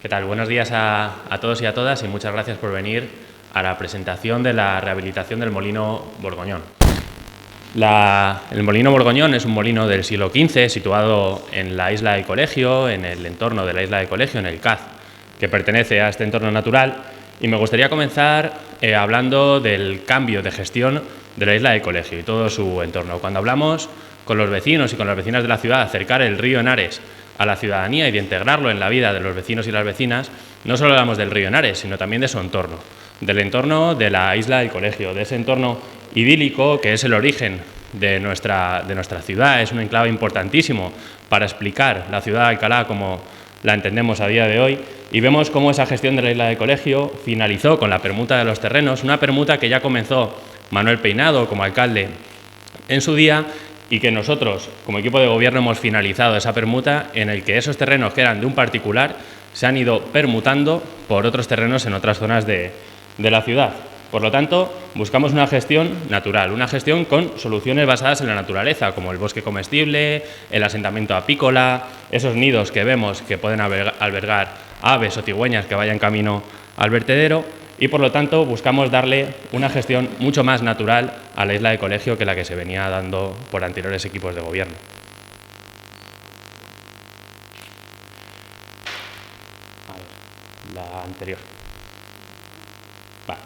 ¿Qué tal? Buenos días a todos y a todas y muchas gracias por venir a la presentación de la rehabilitación del Molino Borgoñón. El Molino Borgoñón es un molino del siglo XV situado en la isla del Colegio, en el entorno de la isla del Colegio, en el Caz, que pertenece a este entorno natural. Y me gustaría comenzar hablando del cambio de gestión de la isla del Colegio y todo su entorno. Cuando hablamos con los vecinos y con las vecinas de la ciudad de acercar el río Henares a la ciudadanía y de integrarlo en la vida de los vecinos y las vecinas, no solo hablamos del río Henares, sino también de su entorno, del entorno de la isla del Colegio, de ese entorno idílico que es el origen de nuestra ciudad. Es un enclave importantísimo para explicar la ciudad de Alcalá como la entendemos a día de hoy, y vemos cómo esa gestión de la isla del Colegio finalizó con la permuta de los terrenos, una permuta que ya comenzó Manuel Peinado como alcalde en su día, y que nosotros, como equipo de gobierno, hemos finalizado esa permuta en el que esos terrenos que eran de un particular se han ido permutando por otros terrenos en otras zonas de la ciudad. Por lo tanto, buscamos una gestión natural, una gestión con soluciones basadas en la naturaleza, como el bosque comestible, el asentamiento apícola, esos nidos que vemos que pueden albergar aves o cigüeñas que vayan camino al vertedero, y por lo tanto buscamos darle una gestión mucho más natural a la isla de Colegio que la que se venía dando por anteriores equipos de gobierno. La anterior. Vale.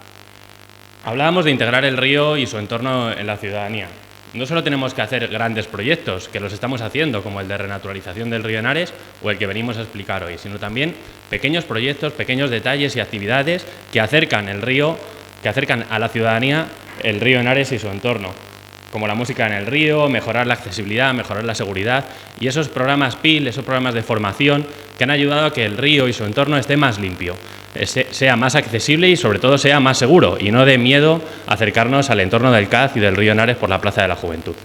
Hablábamos de integrar el río y su entorno en la ciudadanía. No solo tenemos que hacer grandes proyectos, que los estamos haciendo, como el de renaturalización del río Henares o el que venimos a explicar hoy, sino también pequeños proyectos, pequeños detalles y actividades que acercan a la ciudadanía el río Henares y su entorno, como la música en el río, mejorar la accesibilidad, mejorar la seguridad, y esos programas PIL, esos programas de formación que han ayudado a que el río y su entorno esté más limpio, sea más accesible y sobre todo sea más seguro, y no dé miedo acercarnos al entorno del Caz y del río Henares por la Plaza de la Juventud.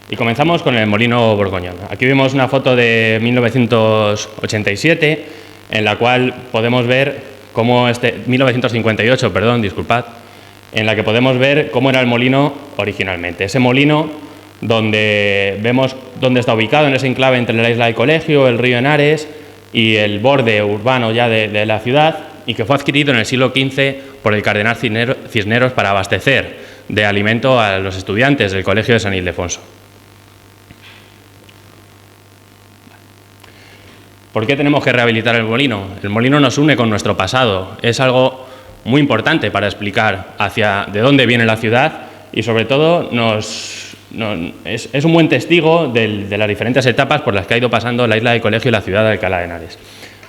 Y comenzamos con el Molino Borgoñón. Aquí vemos una foto de 1987, en la cual podemos ver cómo 1958, perdón, disculpad, en la que podemos ver cómo era el molino originalmente. Ese molino donde vemos dónde está ubicado, en ese enclave entre la isla del Colegio, el río Henares y el borde urbano ya de la ciudad, y que fue adquirido en el siglo XV por el cardenal Cisneros para abastecer de alimento a los estudiantes del Colegio de San Ildefonso. ¿Por qué tenemos que rehabilitar el molino? El molino nos une con nuestro pasado, es algo muy importante para explicar de dónde viene la ciudad, y sobre todo es un buen testigo de las diferentes etapas por las que ha ido pasando la isla del Colegio y la ciudad de Alcalá de Henares.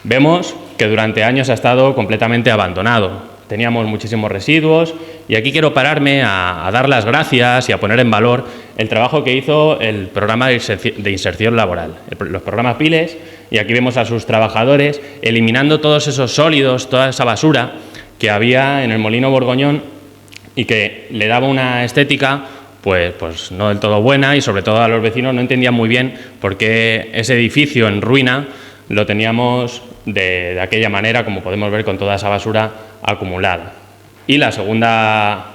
Vemos que durante años ha estado completamente abandonado, teníamos muchísimos residuos, y aquí quiero pararme a dar las gracias y a poner en valor el trabajo que hizo el programa de inserción laboral, los programas PILES, y aquí vemos a sus trabajadores eliminando todos esos sólidos, toda esa basura que había en el Molino Borgoñón y que le daba una estética pues no del todo buena, y sobre todo a los vecinos no entendían muy bien por qué ese edificio en ruina lo teníamos de aquella manera, como podemos ver, con toda esa basura acumulada. Y la segunda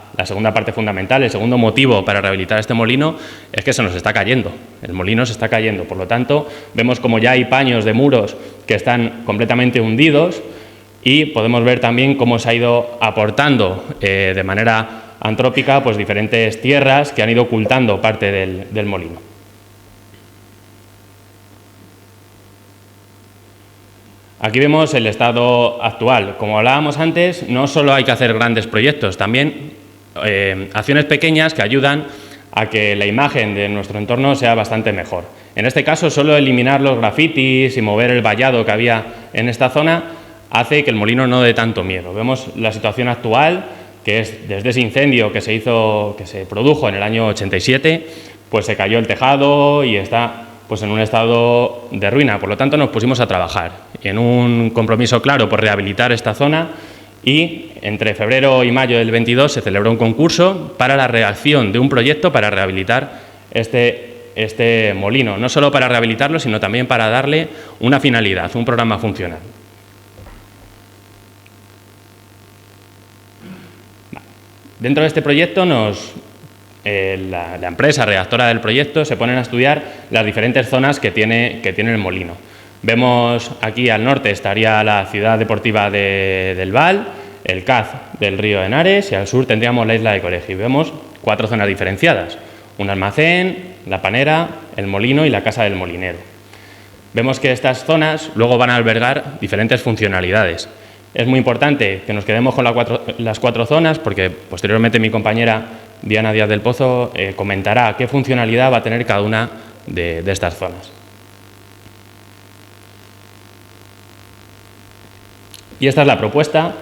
parte fundamental, el segundo motivo para rehabilitar este molino es que se nos está cayendo. El molino se está cayendo, por lo tanto, vemos como ya hay paños de muros que están completamente hundidos, y podemos ver también cómo se ha ido aportando de manera antrópica pues diferentes tierras que han ido ocultando parte del molino. Aquí vemos el estado actual. Como hablábamos antes, no solo hay que hacer grandes proyectos, también acciones pequeñas que ayudan a que la imagen de nuestro entorno sea bastante mejor. En este caso, solo eliminar los grafitis y mover el vallado que había en esta zona hace que el molino no dé tanto miedo. Vemos la situación actual, que es desde ese incendio que se produjo en el año 87, pues se cayó el tejado y está pues en un estado de ruina. Por lo tanto, nos pusimos a trabajar en un compromiso claro por rehabilitar esta zona, y entre febrero y mayo del 22 se celebró un concurso para la redacción de un proyecto para rehabilitar este molino, no solo para rehabilitarlo, sino también para darle una finalidad, un programa funcional. Dentro de este proyecto la empresa redactora del proyecto se ponen a estudiar las diferentes zonas que tiene el molino. Vemos aquí al norte estaría la ciudad deportiva del Val, el CAZ del río Henares y al sur tendríamos la isla de Colegio. Y vemos 4 zonas diferenciadas: un almacén, la panera, el molino y la casa del molinero. Vemos que estas zonas luego van a albergar diferentes funcionalidades. Es muy importante que nos quedemos con las 4 zonas porque posteriormente mi compañera Diana Díaz del Pozo comentará qué funcionalidad va a tener cada una de estas zonas. Y esta es la propuesta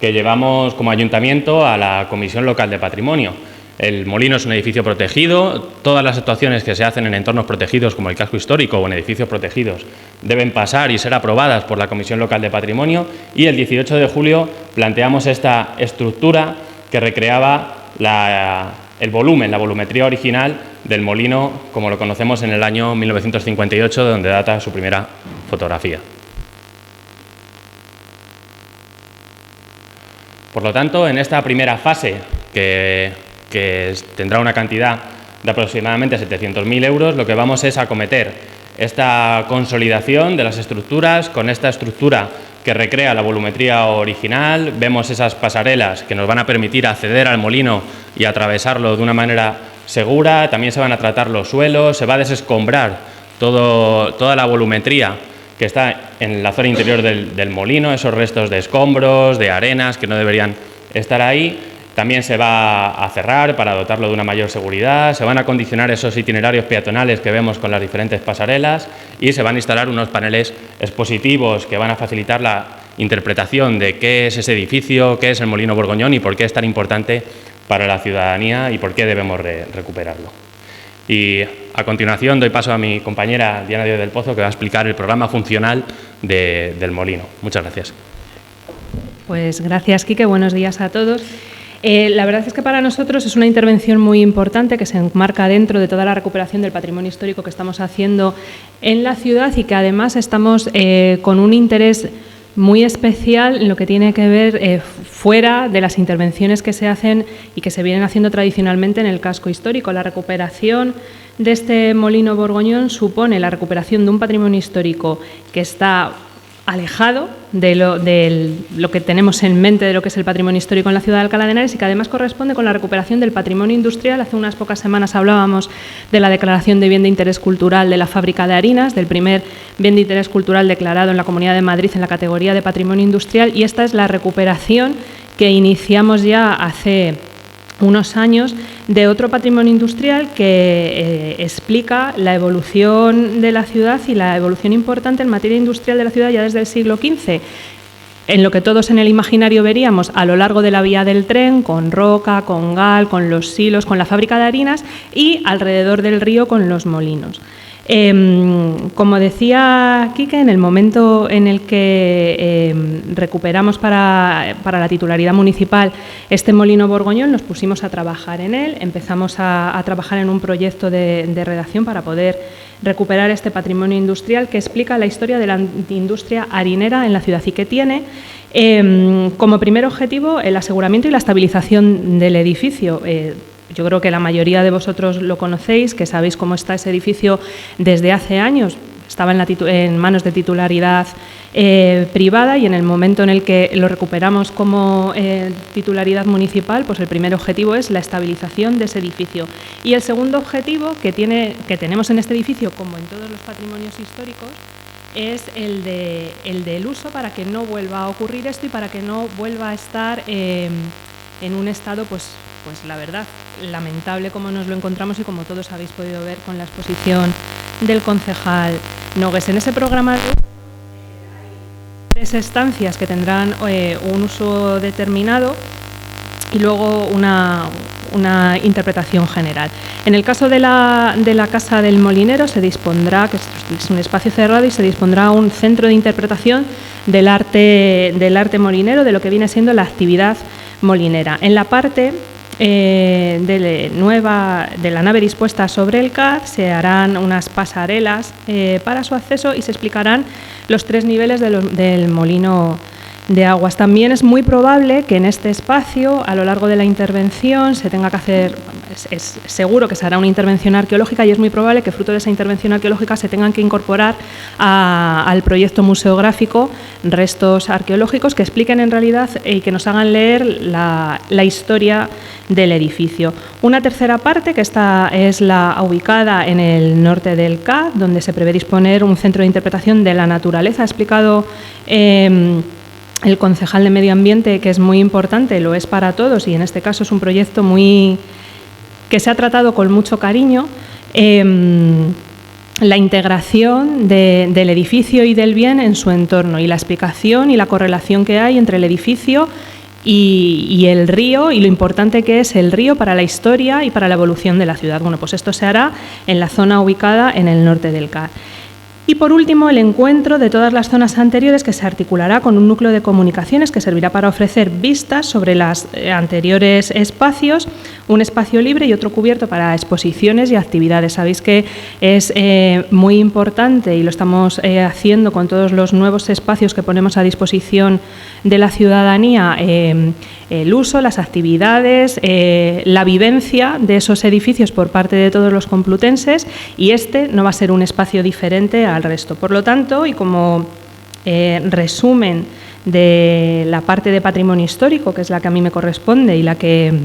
que llevamos como ayuntamiento a la Comisión Local de Patrimonio. El molino es un edificio protegido. Todas las actuaciones que se hacen en entornos protegidos como el casco histórico o en edificios protegidos deben pasar y ser aprobadas por la Comisión Local de Patrimonio, y el 18 de julio planteamos esta estructura que recreaba el volumen, la volumetría original del molino como lo conocemos en el año 1958, de donde data su primera fotografía. Por lo tanto, en esta primera fase, que tendrá una cantidad de aproximadamente 700.000 euros, lo que vamos es acometer esta consolidación de las estructuras con esta estructura que recrea la volumetría original. Vemos esas pasarelas que nos van a permitir acceder al molino y atravesarlo de una manera segura. También se van a tratar los suelos, se va a desescombrar toda la volumetría que está en la zona interior del molino, esos restos de escombros, de arenas que no deberían estar ahí. También se va a cerrar para dotarlo de una mayor seguridad, se van a acondicionar esos itinerarios peatonales que vemos con las diferentes pasarelas y se van a instalar unos paneles expositivos que van a facilitar la interpretación de qué es ese edificio, qué es el molino Borgoñón y por qué es tan importante para la ciudadanía y por qué debemos recuperarlo. Y a continuación doy paso a mi compañera Diana Díaz del Pozo, que va a explicar el programa funcional del molino. Muchas gracias. Pues gracias, Quique. Buenos días a todos. La verdad es que para nosotros es una intervención muy importante que se enmarca dentro de toda la recuperación del patrimonio histórico que estamos haciendo en la ciudad y que además estamos con un interés muy especial en lo que tiene que ver fuera de las intervenciones que se hacen y que se vienen haciendo tradicionalmente en el casco histórico. La recuperación de este molino Borgoñón supone la recuperación de un patrimonio histórico que está alejado de lo que tenemos en mente de lo que es el patrimonio histórico en la ciudad de Alcalá de Henares y que además corresponde con la recuperación del patrimonio industrial. Hace unas pocas semanas hablábamos de la declaración de bien de interés cultural de la fábrica de harinas, del primer bien de interés cultural declarado en la Comunidad de Madrid en la categoría de patrimonio industrial, y esta es la recuperación que iniciamos ya hace unos años de otro patrimonio industrial que explica la evolución de la ciudad y la evolución importante en materia industrial de la ciudad ya desde el siglo XV, en lo que todos en el imaginario veríamos a lo largo de la vía del tren, con Roca, con Gal, con los silos, con la fábrica de harinas y alrededor del río con los molinos. Como decía Quique, en el momento en el que recuperamos para la titularidad municipal este molino Borgoñón, nos pusimos a trabajar en él, empezamos a trabajar en un proyecto de redacción para poder recuperar este patrimonio industrial que explica la historia de la industria harinera en la ciudad y que tiene como primer objetivo el aseguramiento y la estabilización del edificio. Yo creo que la mayoría de vosotros lo conocéis, que sabéis cómo está ese edificio desde hace años. Estaba en manos de titularidad privada y en el momento en el que lo recuperamos como titularidad municipal, pues el primer objetivo es la estabilización de ese edificio. Y el segundo objetivo que tenemos en este edificio, como en todos los patrimonios históricos, es el del uso para que no vuelva a ocurrir esto y para que no vuelva a estar en un estado, pues la verdad, lamentable como nos lo encontramos y como todos habéis podido ver con la exposición del concejal Nogués. En ese programa hay 3 estancias que tendrán un uso determinado y luego una interpretación general. En el caso de la Casa del Molinero se dispondrá, que es un espacio cerrado, y se dispondrá un centro de interpretación del arte molinero, de lo que viene siendo la actividad molinera. En la parte de la nave dispuesta sobre el CAZ se harán unas pasarelas para su acceso y se explicarán los 3 niveles del molino de aguas. También es muy probable que en este espacio, a lo largo de la intervención, se tenga que hacer, es seguro que se hará una intervención arqueológica y es muy probable que fruto de esa intervención arqueológica se tengan que incorporar al proyecto museográfico restos arqueológicos que expliquen en realidad y que nos hagan leer la historia del edificio. Una tercera parte, que esta es la ubicada en el norte del CAD, donde se prevé disponer un centro de interpretación de la naturaleza. Ha explicado el concejal de Medio Ambiente que es muy importante, lo es para todos y en este caso es un proyecto que se ha tratado con mucho cariño. La integración del edificio y del bien en su entorno y la explicación y la correlación que hay entre el edificio y el río y lo importante que es el río para la historia y para la evolución de la ciudad. Bueno, pues esto se hará en la zona ubicada en el norte del CAD. Y por último, el encuentro de todas las zonas anteriores que se articulará con un núcleo de comunicaciones que servirá para ofrecer vistas sobre los anteriores espacios, un espacio libre y otro cubierto para exposiciones y actividades. Sabéis que es muy importante y lo estamos haciendo con todos los nuevos espacios que ponemos a disposición de la ciudadanía, el uso, las actividades, la vivencia de esos edificios por parte de todos los complutenses y este no va a ser un espacio diferente al resto. Por lo tanto, y como resumen de la parte de patrimonio histórico, que es la que a mí me corresponde y la que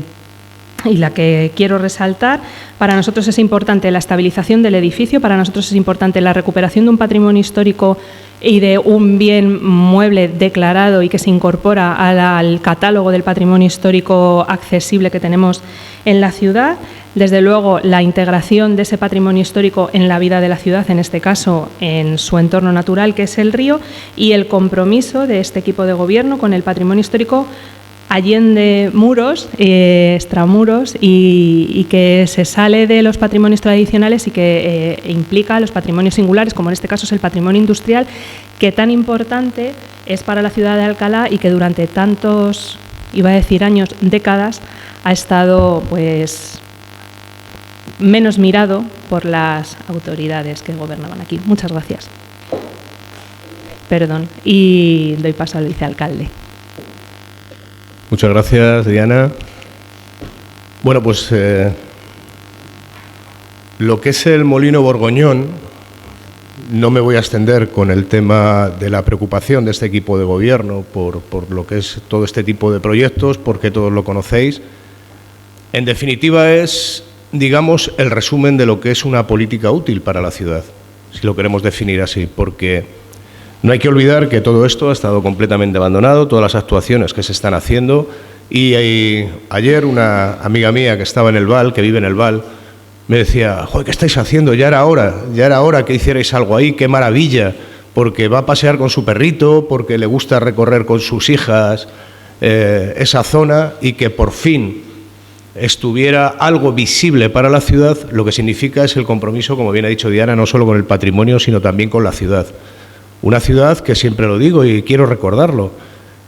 quiero resaltar, para nosotros es importante la estabilización del edificio, para nosotros es importante la recuperación de un patrimonio histórico y de un bien mueble declarado y que se incorpora al catálogo del patrimonio histórico accesible que tenemos en la ciudad. Desde luego, la integración de ese patrimonio histórico en la vida de la ciudad, en este caso en su entorno natural, que es el río, y el compromiso de este equipo de gobierno con el patrimonio histórico allende muros, extramuros y que se sale de los patrimonios tradicionales y que implica los patrimonios singulares, como en este caso es el patrimonio industrial, que tan importante es para la ciudad de Alcalá y que durante tantos, iba a decir años, décadas, ha estado pues menos mirado por las autoridades que gobernaban aquí. Muchas gracias. Perdón. Y doy paso al vicealcalde. Muchas gracias, Diana. Bueno, pues lo que es el Molino Borgoñón, no me voy a extender con el tema de la preocupación de este equipo de gobierno por lo que es todo este tipo de proyectos, porque todos lo conocéis. En definitiva es, digamos, el resumen de lo que es una política útil para la ciudad, si lo queremos definir así, porque no hay que olvidar que todo esto ha estado completamente abandonado, todas las actuaciones que se están haciendo, y ayer una amiga mía que estaba en el Val, que vive en el Val, me decía, joder, ¿qué estáis haciendo? Ya era hora que hicierais algo ahí, qué maravilla, porque va a pasear con su perrito, porque le gusta recorrer con sus hijas esa zona y que por fin estuviera algo visible para la ciudad, lo que significa es el compromiso, como bien ha dicho Diana, no solo con el patrimonio, sino también con la ciudad. Una ciudad que siempre lo digo y quiero recordarlo,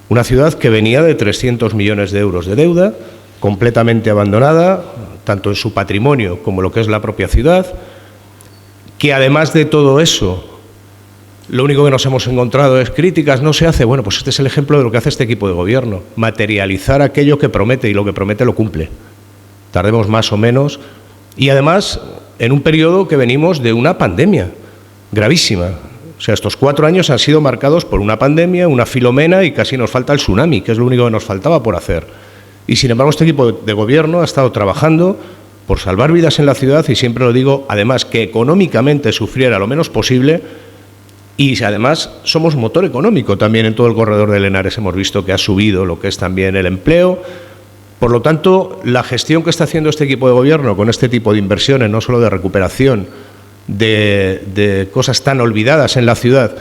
una ciudad que venía de 300 millones de euros de deuda, completamente abandonada, tanto en su patrimonio como lo que es la propia ciudad, que además de todo eso, lo único que nos hemos encontrado es críticas, no se hace. Bueno, pues este es el ejemplo de lo que hace este equipo de gobierno, materializar aquello que promete y lo que promete lo cumple. Tardemos más o menos y además en un periodo que venimos de una pandemia gravísima. O sea, estos 4 años han sido marcados por una pandemia, una Filomena y casi nos falta el tsunami, que es lo único que nos faltaba por hacer. Y sin embargo, este equipo de gobierno ha estado trabajando por salvar vidas en la ciudad y siempre lo digo, además, que económicamente sufriera lo menos posible y además somos motor económico también en todo el corredor de Henares. Hemos visto que ha subido lo que es también el empleo. Por lo tanto, la gestión que está haciendo este equipo de gobierno con este tipo de inversiones, no solo de recuperación, de cosas tan olvidadas en la ciudad,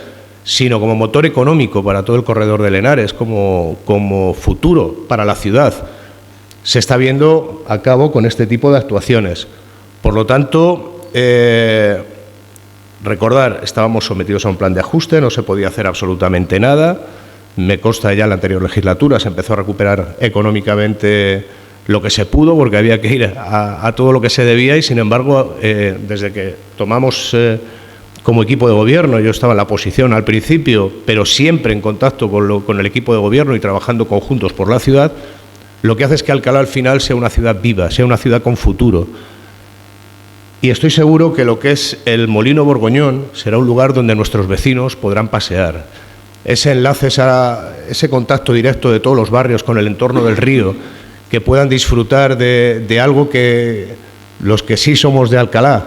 sino como motor económico para todo el corredor de Henares, como futuro para la ciudad, se está viendo a cabo con este tipo de actuaciones. Por lo tanto, recordar, estábamos sometidos a un plan de ajuste, no se podía hacer absolutamente nada. Me consta ya en la anterior legislatura se empezó a recuperar económicamente lo que se pudo, porque había que ir a todo lo que se debía y, sin embargo, desde que tomamos como equipo de gobierno, yo estaba en la oposición al principio, pero siempre en contacto con el equipo de gobierno y trabajando conjuntos por la ciudad, lo que hace es que Alcalá al final sea una ciudad viva, sea una ciudad con futuro. Y estoy seguro que lo que es el Molino Borgoñón será un lugar donde nuestros vecinos podrán pasear. Ese enlace, ese contacto directo de todos los barrios con el entorno del río, que puedan disfrutar de algo que los que sí somos de Alcalá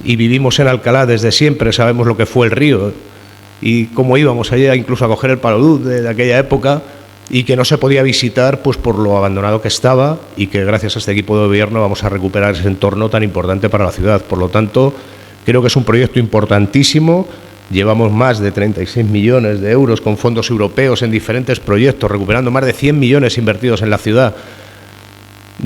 y vivimos en Alcalá desde siempre sabemos lo que fue el río y cómo íbamos allá incluso a coger el paladú de aquella época, y que no se podía visitar pues por lo abandonado que estaba, y que gracias a este equipo de gobierno vamos a recuperar ese entorno tan importante para la ciudad. Por lo tanto, creo que es un proyecto importantísimo. Llevamos más de 36 millones de euros con fondos europeos en diferentes proyectos, recuperando más de 100 millones invertidos en la ciudad.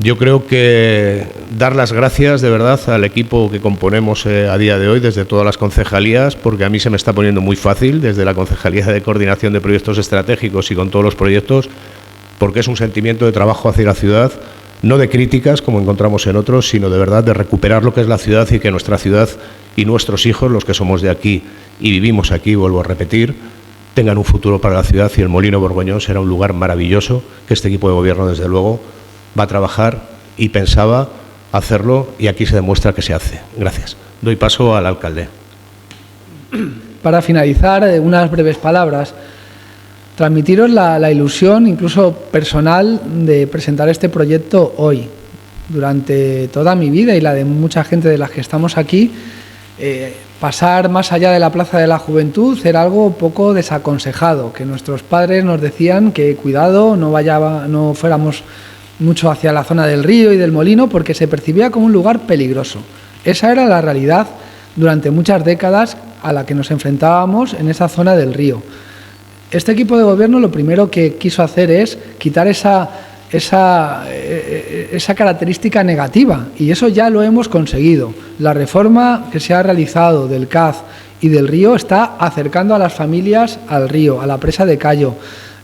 Yo creo que dar las gracias de verdad al equipo que componemos a día de hoy desde todas las concejalías, porque a mí se me está poniendo muy fácil desde la Concejalía de Coordinación de Proyectos Estratégicos y con todos los proyectos, porque es un sentimiento de trabajo hacia la ciudad, no de críticas como encontramos en otros, sino de verdad de recuperar lo que es la ciudad y que nuestra ciudad y nuestros hijos, los que somos de aquí y vivimos aquí, vuelvo a repetir, tengan un futuro para la ciudad, y el Molino Borgoñón será un lugar maravilloso que este equipo de gobierno, desde luego, va a trabajar y pensaba hacerlo, y aquí se demuestra que se hace. Gracias. Doy paso al alcalde. Para finalizar, unas breves palabras. Transmitiros la ilusión, incluso personal, de presentar este proyecto hoy. Durante toda mi vida y la de mucha gente de las que estamos aquí, pasar más allá de la Plaza de la Juventud era algo poco desaconsejado, que nuestros padres nos decían que cuidado, no fuéramos mucho hacia la zona del río y del molino, porque se percibía como un lugar peligroso. Esa era la realidad durante muchas décadas a la que nos enfrentábamos en esa zona del río. Este equipo de gobierno lo primero que quiso hacer es quitar esa característica negativa, y eso ya lo hemos conseguido. La reforma que se ha realizado del CAZ y del río está acercando a las familias al río, a la presa de Callo.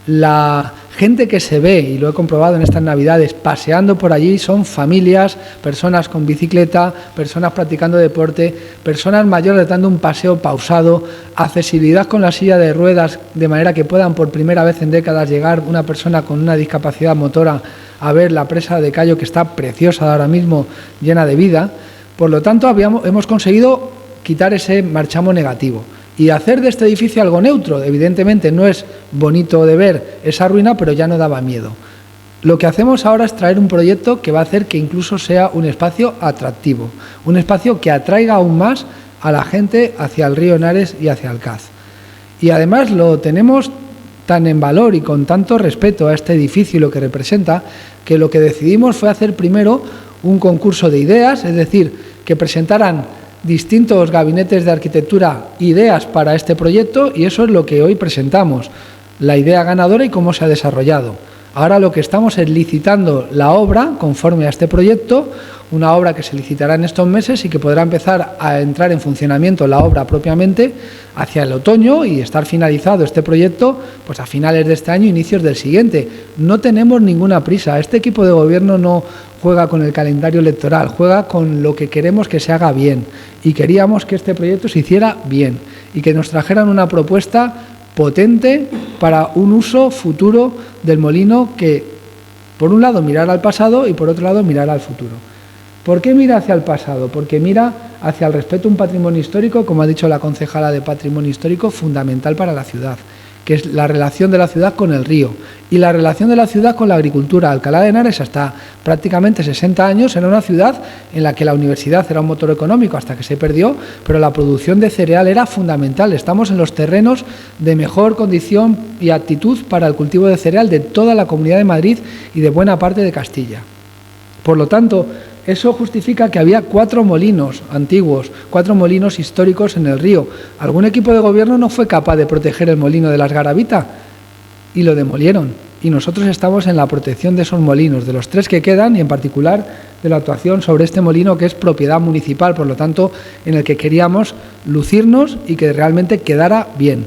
La gente que se ve, y lo he comprobado en estas Navidades, paseando por allí, son familias, personas con bicicleta, personas practicando deporte, personas mayores dando un paseo pausado, accesibilidad con la silla de ruedas, de manera que puedan por primera vez en décadas llegar una persona con una discapacidad motora a ver la presa de Callo, que está preciosa ahora mismo, llena de vida. Por lo tanto, hemos conseguido quitar ese marchamo negativo y hacer de este edificio algo neutro. Evidentemente no es bonito de ver esa ruina, pero ya no daba miedo. Lo que hacemos ahora es traer un proyecto que va a hacer que incluso sea un espacio atractivo, un espacio que atraiga aún más a la gente hacia el río Henares y hacia el CAZ. Y además lo tenemos tan en valor y con tanto respeto a este edificio y lo que representa, que lo que decidimos fue hacer primero un concurso de ideas, es decir, que presentaran distintos gabinetes de arquitectura ideas para este proyecto, y eso es lo que hoy presentamos, la idea ganadora y cómo se ha desarrollado. Ahora lo que estamos es licitando la obra conforme a este proyecto, una obra que se licitará en estos meses y que podrá empezar a entrar en funcionamiento la obra propiamente hacia el otoño y estar finalizado este proyecto pues a finales de este año, inicios del siguiente. No tenemos ninguna prisa. Este equipo de gobierno no juega con el calendario electoral, juega con lo que queremos que se haga bien, y queríamos que este proyecto se hiciera bien y que nos trajeran una propuesta potente para un uso futuro del molino que, por un lado, mirara al pasado y, por otro lado, mirara al futuro. ¿Por qué mira hacia el pasado? Porque mira hacia el respeto a un patrimonio histórico, como ha dicho la concejala de Patrimonio Histórico, fundamental para la ciudad, que es la relación de la ciudad con el río y la relación de la ciudad con la agricultura. Alcalá de Henares, hasta prácticamente 60 años, era una ciudad en la que la universidad era un motor económico hasta que se perdió, pero la producción de cereal era fundamental. Estamos en los terrenos de mejor condición y aptitud para el cultivo de cereal de toda la Comunidad de Madrid y de buena parte de Castilla. Por lo tanto, eso justifica que había 4 molinos antiguos, 4 molinos históricos en el río. Algún equipo de gobierno no fue capaz de proteger el molino de las Garavita y lo demolieron. Y nosotros estamos en la protección de esos molinos, de los 3 que quedan, y en particular de la actuación sobre este molino, que es propiedad municipal, por lo tanto, en el que queríamos lucirnos y que realmente quedara bien.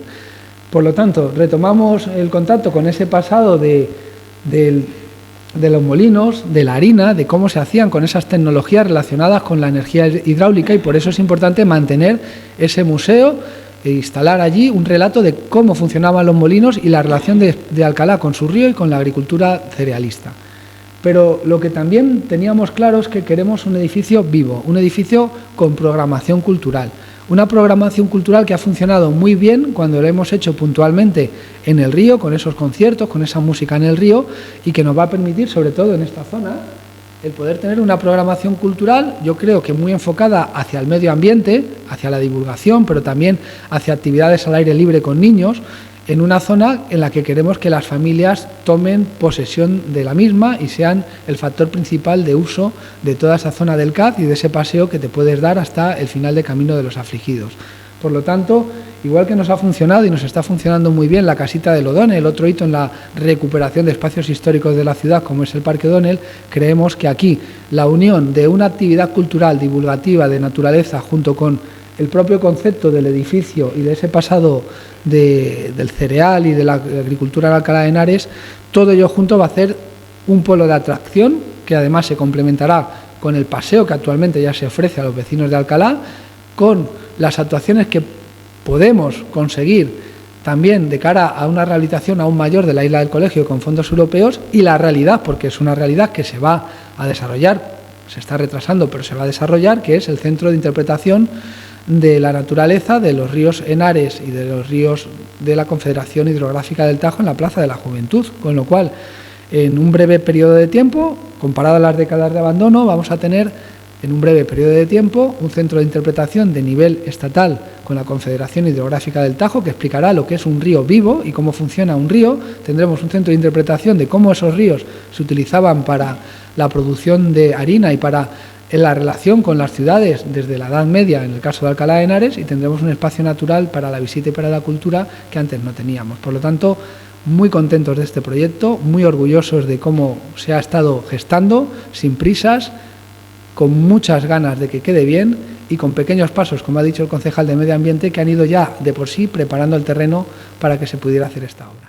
Por lo tanto, retomamos el contacto con ese pasado de los molinos, de la harina, de cómo se hacían con esas tecnologías relacionadas con la energía hidráulica, y por eso es importante mantener ese museo e instalar allí un relato de cómo funcionaban los molinos y la relación de Alcalá con su río y con la agricultura cerealista. Pero lo que también teníamos claro es que queremos un edificio vivo, un edificio con programación cultural. Una programación cultural que ha funcionado muy bien cuando lo hemos hecho puntualmente en el río, con esos conciertos, con esa música en el río, y que nos va a permitir, sobre todo en esta zona, el poder tener una programación cultural, yo creo que muy enfocada hacia el medio ambiente, hacia la divulgación, pero también hacia actividades al aire libre con niños, en una zona en la que queremos que las familias tomen posesión de la misma y sean el factor principal de uso de toda esa zona del CAZ y de ese paseo que te puedes dar hasta el final de Camino de los Afligidos. Por lo tanto, igual que nos ha funcionado y nos está funcionando muy bien la casita del O'Donnell, otro hito en la recuperación de espacios históricos de la ciudad como es el Parque O'Donnell, creemos que aquí la unión de una actividad cultural divulgativa de naturaleza junto con el propio concepto del edificio y de ese pasado del cereal y de la agricultura en Alcalá de Henares, todo ello junto va a hacer un polo de atracción que además se complementará con el paseo que actualmente ya se ofrece a los vecinos de Alcalá, con las actuaciones que podemos conseguir también de cara a una rehabilitación aún mayor de la isla del Colegio con fondos europeos y la realidad, porque es una realidad que se va a desarrollar, se está retrasando pero se va a desarrollar, que es el centro de interpretación de la naturaleza de los ríos Henares y de los ríos de la Confederación Hidrográfica del Tajo en la Plaza de la Juventud, con lo cual en un breve periodo de tiempo, comparado a las décadas de abandono, vamos a tener en un breve periodo de tiempo un centro de interpretación de nivel estatal con la Confederación Hidrográfica del Tajo que explicará lo que es un río vivo y cómo funciona un río. Tendremos un centro de interpretación de cómo esos ríos se utilizaban para la producción de harina y para en la relación con las ciudades desde la Edad Media, en el caso de Alcalá de Henares, y tendremos un espacio natural para la visita y para la cultura que antes no teníamos. Por lo tanto, muy contentos de este proyecto, muy orgullosos de cómo se ha estado gestando, sin prisas, con muchas ganas de que quede bien y con pequeños pasos, como ha dicho el concejal de Medio Ambiente, que han ido ya de por sí preparando el terreno para que se pudiera hacer esta obra.